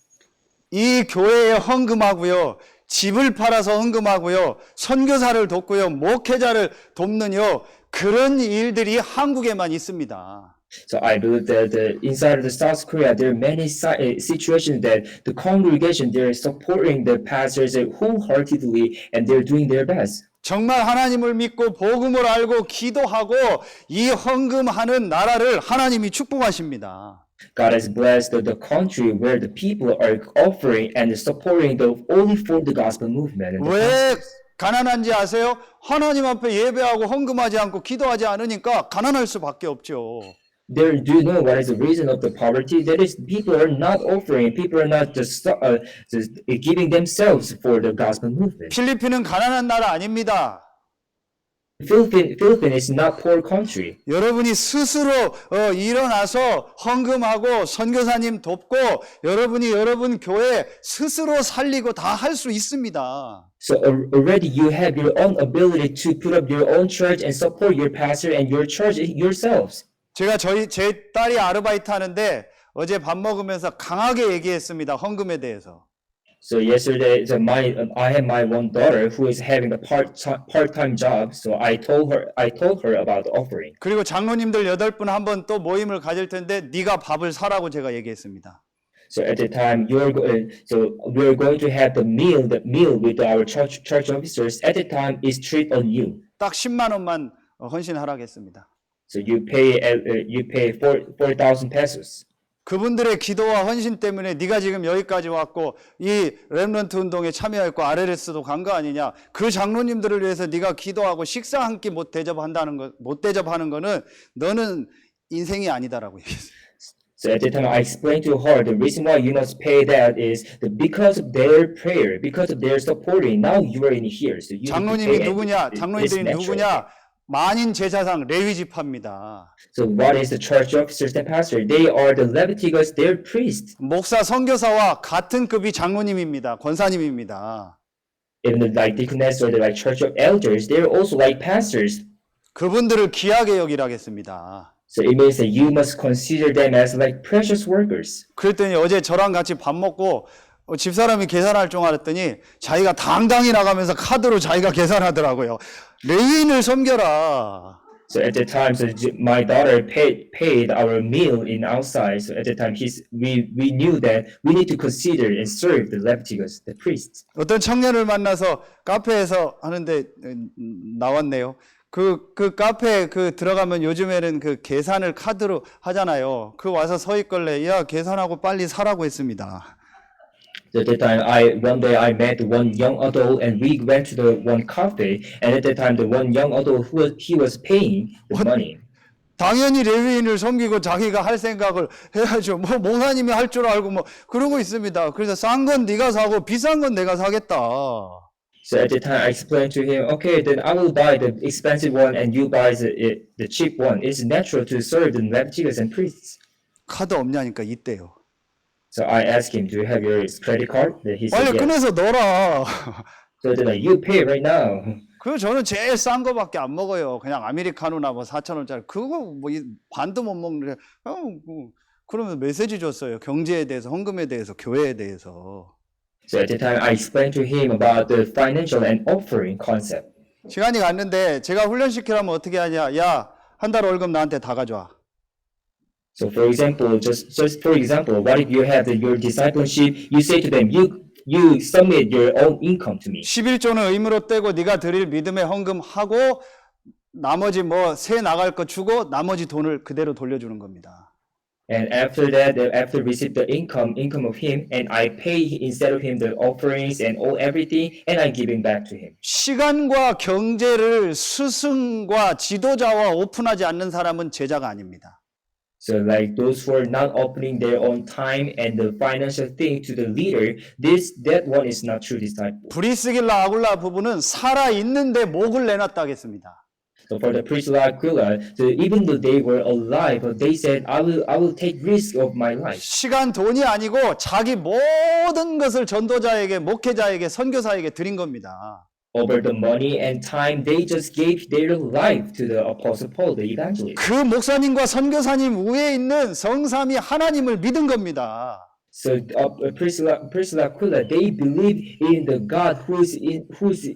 이 교회에 헌금하고요. 집을 팔아서 헌금하고요. 선교사를 돕고요. 목회자를 돕는요. 그런 일들이 한국에만 있습니다. So I believe that inside of the South Korea, there are many situations that the congregation they're supporting the pastors wholeheartedly and they're doing their best. 정말 하나님을 믿고 복음을 알고 기도하고 이 헌금하는 나라를 하나님이 축복하십니다. God has blessed the country where the people are offering and supporting only for the gospel movement. And the 왜 pastors. 가난한지 아세요? 하나님 앞에 예배하고 헌금하지 않고 기도하지 않으니까 가난할 수밖에 없죠. Do you know what is the reason of the poverty? That is, people are not offering, people are not just giving themselves for the gospel movement. 필리핀은 가난한 나라 아닙니다. Philippines is not poor country. 여러분이 스스로 일어나서 헌금하고 선교사님 돕고 여러분이 여러분 교회 스스로 살리고 다 할 수 있습니다. So already you have your own ability to put up your own church and support your pastor and your church yourselves. 제가 제 딸이 아르바이트 하는데 어제 밥 먹으면서 강하게 얘기했습니다. 헌금에 대해서. So yesterday, I have my one daughter who is having a part-time job. So I told her about the offering. 그리고 장로님들 8분 한번 또 모임을 가질 텐데 네가 밥을 사라고 제가 얘기했습니다. So at the time so we're going to have the meal with our church officers. At the time is treat on you. 딱 10만 원만 헌신하라겠습니다. So you pay 4,000 pesos. 그분들의 기도와 헌신 때문에 네가 지금 여기까지 왔고 이 렘넌트 운동에 참여했고 RLS도 간 거 아니냐? 그 장로님들을 위해서 네가 기도하고 식사 한 끼 못 대접하는 거는 너는 인생이 아니다라고 얘기했어요. So at the time I explained to her the reason why you must pay that is because of their prayer, because of their supporting. Now you are in here, so you 장로님이 need to pay. 누구냐? It's 장로님들이 natural. 누구냐? 만인 제사장 레위 지파입니다. So what is the church officers and pastor? They are the Leviticus, they're priests. 목사 선교사와 같은 급이 장로님입니다. 권사님입니다. Even like deaconess or the church of elders, they're also like pastors. 그분들을 귀하게 여기라겠습니다. So it means that you must consider them as like precious workers. 그랬더니 어제 저랑 같이 밥 먹고 집사람이 계산할 줄 알았더니 자기가 당당히 나가면서 카드로 자기가 계산하더라고요. 레위인을 섬겨라. So at the time, so my daughter paid our meal in outside. So at the time, we knew that we need to consider and serve the Leviticus, the priests. 어떤 청년을 만나서 카페에서 하는데 나왔네요. 그 카페에 들어가면 요즘에는 그 계산을 카드로 하잖아요. 와서 서 있걸래. 야, 계산하고 빨리 사라고 했습니다. So at that time, one day I met one young adult, and we went to the one cafe. And at that time, the one young adult he was paying the money. 당연히 레위인을 섬기고 자기가 할 생각을 해야죠. 뭐 목사님이 할 줄 알고 뭐 그러고 있습니다. 그래서 싼 건 네가 사고 비싼 건 내가 사겠다. So at the time, I explained to him, okay, then I will buy the expensive one, and you buy the cheap one. It's natural to serve the Leviticus and priests. 카드 없냐니까 있대요. So I asked him, do you have your credit card? Then he said 빨리 yes. 꺼내서 넣어라. So then you pay right now. 그 저는 제일 싼 거밖에 안 먹어요. 그냥 아메리카노나 뭐 4,000원짜리 그거 뭐 반도 못 먹는데 그러면 메시지 줬어요. 경제에 대해서, 헌금에 대해서, 교회에 대해서. So at the time, I explained to him about the financial and offering concept. 시간이 갔는데 제가 훈련시키라면 어떻게 하냐? 야, 한 달 월급 나한테 다 가져와. So for example, just for example, what if you have your discipleship? You say to them, you submit your own income to me. 11조는 의무로 떼고 네가 드릴 믿음의 헌금하고 나머지 뭐 새 나갈 거 주고 나머지 돈을 그대로 돌려주는 겁니다. And after that, after receive the income of him, and I pay instead of him the offerings and all everything, and I give it back to him. 시간과 경제를 스승과 지도자와 오픈하지 않는 사람은 제자가 아닙니다. So like those who are not opening their own time and the financial thing to the leader, that one is not true disciple. 브리스길라 아굴라 부부는 살아 있는데 목을 내놨다 하겠습니다. So for the Priscilla Aquila, so even though they were alive, they said, I will take risk of my life. 시간 돈이 아니고 자기 모든 것을 전도자에게, 목회자에게, 선교사에게 드린 겁니다. Over the money and time, they just gave their life to the Apostle Paul, the evangelist. 그 목사님과 선교사님 위에 있는 성삼위 하나님을 믿은 겁니다. So Priscilla Aquila, they believe in the God who's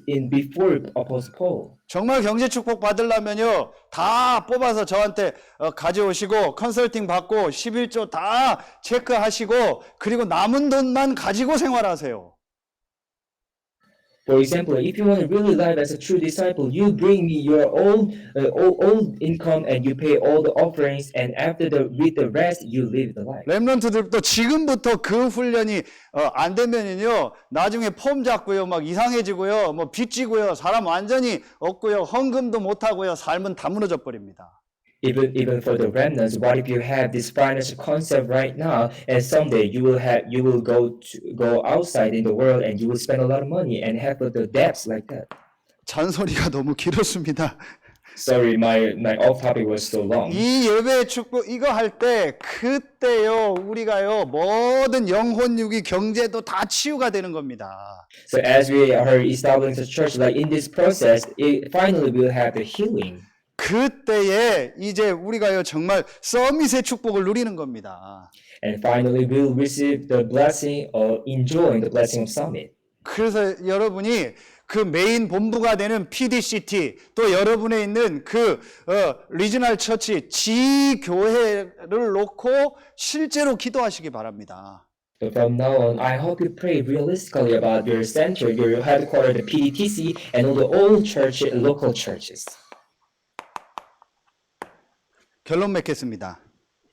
in before Apostle Paul. 정말 경제 축복 받으려면요, 다 뽑아서 저한테 가져오시고 컨설팅 받고 11조 다 체크하시고 그리고 남은 돈만 가지고 생활하세요. For example, if you want to really live as a true disciple, you bring me your own income and you pay all the offerings, and with the rest, you live the life. 렘넌트들도 지금부터 그 훈련이 안 되면은요, 나중에 폼 잡고요, 막 이상해지고요, 뭐 빚지고요, 사람 완전히 없고요, 헌금도 못 하고요, 삶은 다 무너져 버립니다. Even for the remnants, what if you have this financial concept right now, and someday you will go outside in the world and you will spend a lot of money and have the debts like that. 잔소리가 너무 길었습니다. Sorry, my off topic was so long. 이 예배의 축복 이거 할 때 그때요 우리가요 모든 영혼 육이 경제도 다 치유가 되는 겁니다. So as we are establishing the church, like in this process, finally we'll have the healing. 그때에 이제 우리가요 정말 서밋의 축복을 누리는 겁니다. And finally we'll receive the blessing or enjoy the blessing of summit. 그래서 여러분이 그 메인 본부가 되는 PDCT 또 여러분에 있는 그 리지널 처치 지교회를 놓고 실제로 기도하시기 바랍니다. So from now on, I hope you pray realistically about your center, your headquarters, the PDTC, and all the old church, local churches. 결론 맺겠습니다.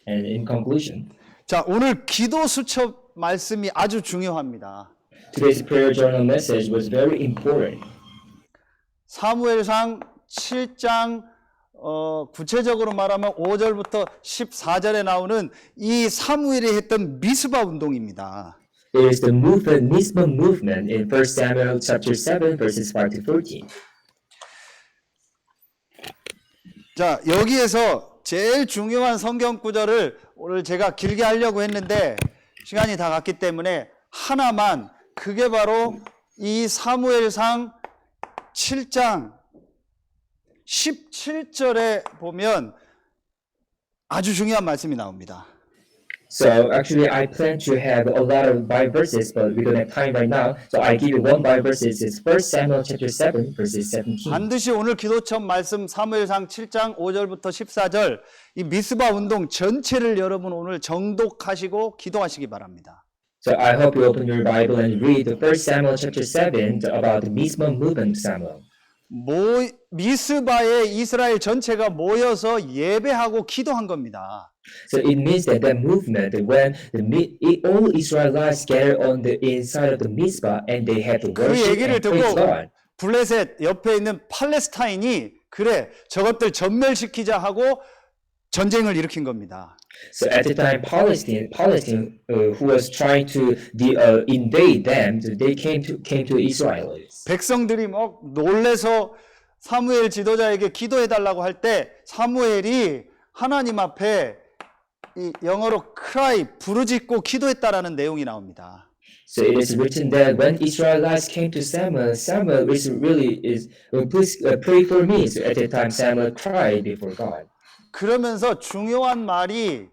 And in conclusion, 자, 오늘 기도 수첩 말씀이 아주 중요합니다. today's prayer journal message was very important. 사무엘상 7장 구체적으로 말하면 5절부터 14절에 나오는 이 사무엘이 했던 미스바 운동입니다. There is the movement, Mizpah movement in 1 Samuel chapter 7, verses 5 to 14. 자, 여기에서 제일 중요한 성경 구절을 오늘 제가 길게 하려고 했는데 시간이 다 갔기 때문에 하나만, 그게 바로 이 사무엘상 7장 17절에 보면 아주 중요한 말씀이 나옵니다. So actually, I plan to have a lot of Bible verses, but we don't have time right now. So I give you one Bible verses. It's 1 Samuel chapter 7, verses 17. 반드시 오늘 기도첩 말씀 사무엘상 7장 5절부터 14절 이 미스바 운동 전체를 여러분 오늘 정독하시고 기도하시기 바랍니다. So I hope you open your Bible and read the 1 Samuel chapter 7 about the Mizpah movement of Samuel. 미스바에 이스라엘 전체가 모여서 예배하고 기도한 겁니다. So it means that that movement, that when all Israelites gather on the inside of the Mizpah and they have to 그 worship 얘기를 and praise 듣고 God. 블레셋 옆에 있는 팔레스타인이 그래 저것들 전멸시키자 하고 전쟁을 일으킨 겁니다. So at the time, Palestine, who was trying to invade them, they came to Israelites. 백성들이 막 놀래서 사무엘 지도자에게 기도해 달라고 할 때 사무엘이 하나님 앞에 이 영어로 cry 부르짖고 기도했다라는 내용이 나옵니다. So it is written that when Israelites came to Samuel, Samuel is please pray for me. So at the time, Samuel cried before God. 그러면서 중요한 말이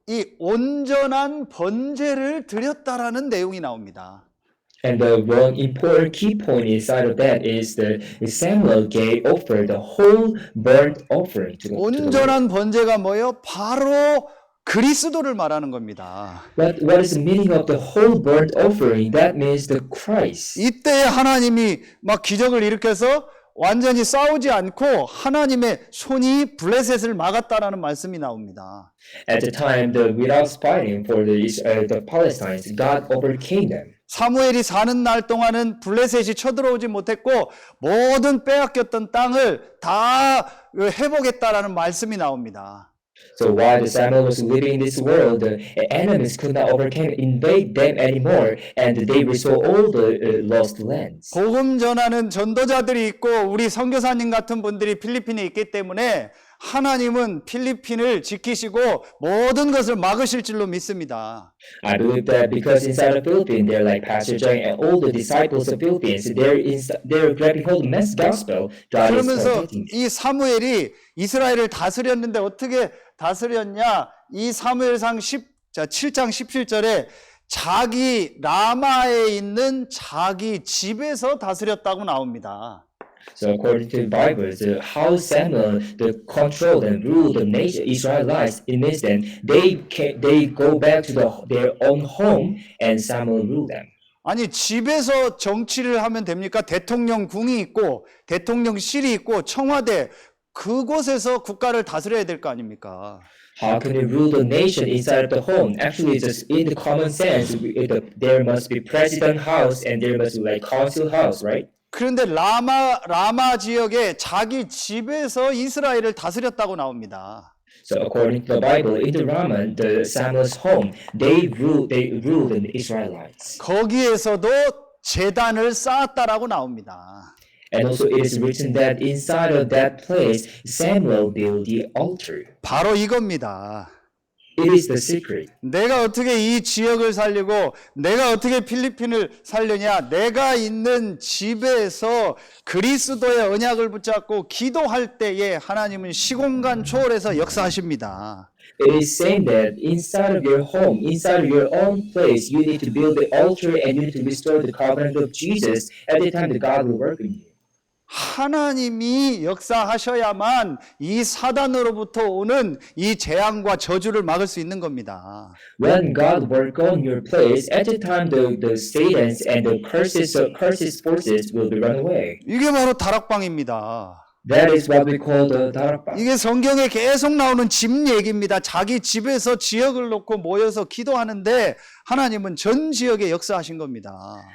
이 온전한 번제를 드렸다라는 내용이 나옵니다. And the one important key point inside of that is that Samuel offered the whole burnt offering to the Lord. 온전한 번제가 뭐예요? 바로 그리스도를 말하는 겁니다. What is the meaning of the whole burnt offering? That means the Christ. 이때 하나님이 막 기적을 일으켜서 완전히 싸우지 않고 하나님의 손이 블레셋을 막았다라는 말씀이 나옵니다. At the time, without fighting for the Palestinians, God overcame them. 사무엘이 사는 날 동안은 블레셋이 쳐들어오지 못했고 모든 빼앗겼던 땅을 다 회복했다라는 말씀이 나옵니다. So while Samuel was living in this world, the enemies could not invade them anymore, and they restore all the lost lands. 복음 전하는 전도자들이 있고 우리 선교사님 같은 분들이 필리핀에 있기 때문에 하나님은 필리핀을 지키시고 모든 것을 막으실 줄로 믿습니다. I believe that because inside the Philippines, they're like Pastor Jung and all the disciples of Philippines, they're grabbing hold of the gospel. God is 그러면서 protecting them. 이 사무엘이 이스라엘을 다스렸는데 어떻게 다스렸냐? 이 사무엘상 7장 17절에 자기 라마에 있는 자기 집에서 다스렸다고 나옵니다. So according to the Bible, how Samuel controlled and ruled the nation Israelites, it means that they go back to their own home and Samuel ruled them. 아니 집에서 정치를 하면 됩니까? 대통령궁이 있고 대통령실이 있고 청와대 그곳에서 국가를 다스려야 될 거 아닙니까? How can you rule the nation inside of the home? Actually, just in the common sense, there must be president house and there must be like council house, right? 그런데 라마 지역에 자기 집에서 이스라엘을 다스렸다고 나옵니다. So according to the Bible, in the Ramah, the Samuel's home, they ruled the Israelites. 거기에서도 제단을 쌓았다라고 나옵니다. And also it is written that inside of that place, Samuel built the altar. 바로 이겁니다. It is the secret. 내가 어떻게 이 지역을 살리고 내가 어떻게 필리핀을 살려냐? 내가 있는 집에서 그리스도의 언약을 붙잡고 기도할 때에 하나님은 시공간 초월해서 역사하십니다. It is saying that inside of your home, inside of your own place, you need to build the altar and you need to restore the covenant of Jesus. At the time, the God will work in you. 하나님이 역사하셔야만 이 사단으로부터 오는 이 재앙과 저주를 막을 수 있는 겁니다. When God work on your place, at the time the Satan's and the curses forces will be run away. 이게 바로 다락방입니다. That is what we call the darakbang. 이게 성경에 계속 나오는 집 얘기입니다. 자기 집에서 지역을 놓고 모여서 기도하는데 하나님은 전 지역에 역사하신 겁니다.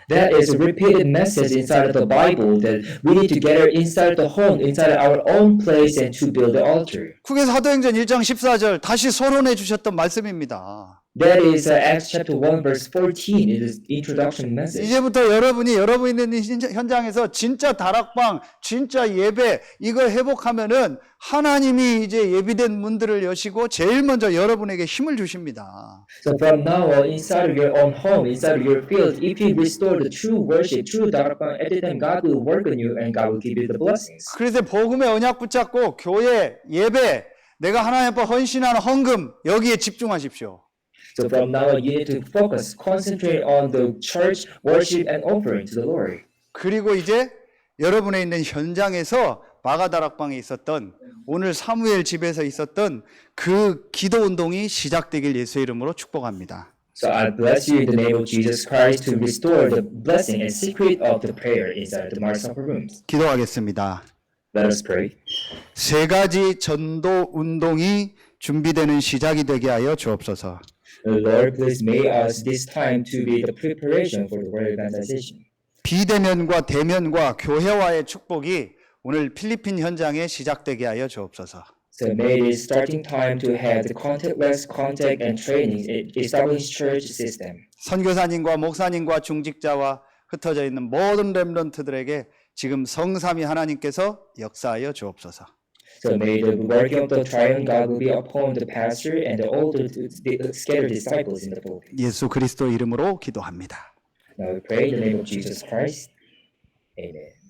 That is a repeated message inside of the Bible that we need to gather inside the home, inside our own place and to build the altar. 그게 사도행전 1장 14절 다시 서론해 주셨던 말씀입니다. That is Acts chapter 1 verse 14. It is introduction message. 이제부터 여러분이 있는 현장에서 진짜 다락방, 진짜 예배 이걸 회복하면은 하나님이 이제 예비된 문들을 여시고 제일 먼저 여러분에게 힘을 주십니다. So from now on, inside of your own home, inside of your field, if you restore the true worship, true darakbang, at the time God will work on you and God will give you the blessings. 그래서 복음의 언약 붙잡고 교회, 예배, 내가 하나님 앞에 헌신하는 헌금 여기에 집중하십시오. So from now on, you need to focus, concentrate on the church worship and offering to the Lord. 그리고 이제 여러분의 있는 현장에서 마가다락방에 있었던 오늘 사무엘 집에서 있었던 그 기도 운동이 시작되길 예수의 이름으로 축복합니다. So I bless you in the name of Jesus Christ to restore the blessing and secret of the prayer inside the Mark's upper rooms. 기도하겠습니다. Let us pray. 세 가지 전도 운동이 준비되는 시작이 되게 하여 주옵소서. Lord, please make us this time to be the preparation for the world evangelization. 비대면과 대면과 교회와의 축복이 오늘 필리핀 현장에 시작되게 하여 주옵소서. So may it is starting time to have the contactless contact and training established church system. 선교사님과 목사님과 중직자와 흩어져 있는 모든 렘넌트들에게 지금 성삼위 하나님께서 역사하여 주옵소서. So may the working of the triune God will be upon the pastor and all the scattered disciples in the pulpit. 예수 그리스도 이름으로 기도합니다. Now we pray in the name of Jesus Christ. Amen.